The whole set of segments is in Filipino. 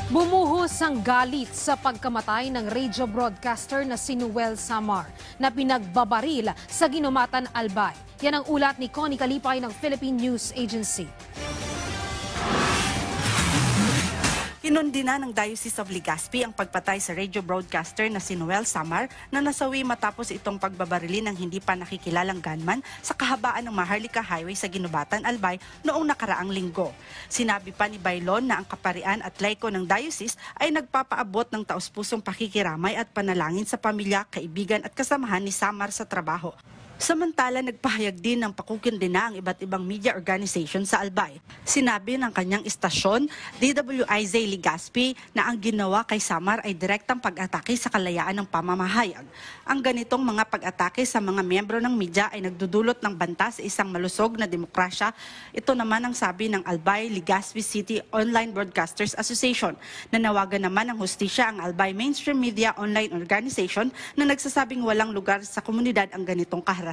Bumuhos ang galit sa pagkamatay ng radio broadcaster na si Noel Samar na pinagbabaril sa Ginumatan, Albay. Yan ang ulat ni Connie Kalipay ng Philippine News Agency. Kinundina ng Diocese of Legazpi ang pagpatay sa radio broadcaster na si Noel Samar na nasawi matapos itong pagbabarilin ng hindi pa nakikilalang gunman sa kahabaan ng Maharlika Highway sa Ginubatan, Albay noong nakaraang linggo. Sinabi pa ni Bailon na ang kaparian at laiko ng diocese ay nagpapaabot ng taus-pusong pakikiramay at panalangin sa pamilya, kaibigan at kasamahan ni Samar sa trabaho. Samantala, nagpahayag din ng pakukindina ang iba't ibang media organization sa Albay. Sinabi ng kanyang istasyon, DWIZ Legazpi, na ang ginawa kay Samar ay direktang pag-atake sa kalayaan ng pamamahayag. Ang ganitong mga pag-atake sa mga miyembro ng media ay nagdudulot ng banta sa isang malusog na demokrasya. Ito naman ang sabi ng Albay Legazpi City Online Broadcasters Association. Nanawagan naman ng hustisya ang Albay Mainstream Media Online Organization na nagsasabing walang lugar sa komunidad ang ganitong kaharapan.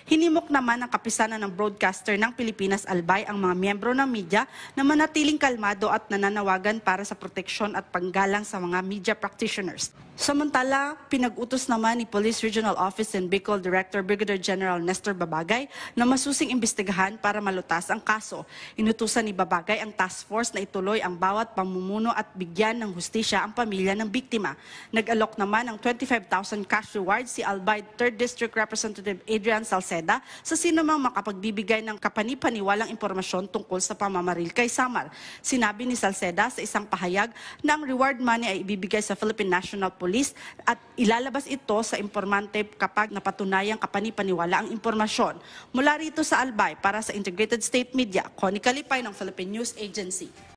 Hinimok naman ng kapisanan ng broadcaster ng Pilipinas Albay ang mga miyembro ng media na manatiling kalmado at nananawagan para sa proteksyon at panggalang sa mga media practitioners. Samantala, pinag-utos naman ni Police Regional Office and Bicol Director Brigadier General Nestor Babagay na masusing imbestigahan para malutas ang kaso. Inutusan ni Babagay ang task force na ituloy ang bawat pamumuno at bigyan ng hustisya ang pamilya ng biktima. Nag-alok naman ng 25,000 cash reward si Albay 3rd District Representative Adrian Salceda sa sinumang makapagbibigay ng kapanipaniwalang impormasyon tungkol sa pamamaril kay Samar. Sinabi ni Salceda sa isang pahayag na ang reward money ay ibibigay sa Philippine National Police at ilalabas ito sa impormante kapag napatunayang kapanipaniwala ang impormasyon. Mula rito sa Albay para sa Integrated State Media, Connie Kalipay ng Philippine News Agency.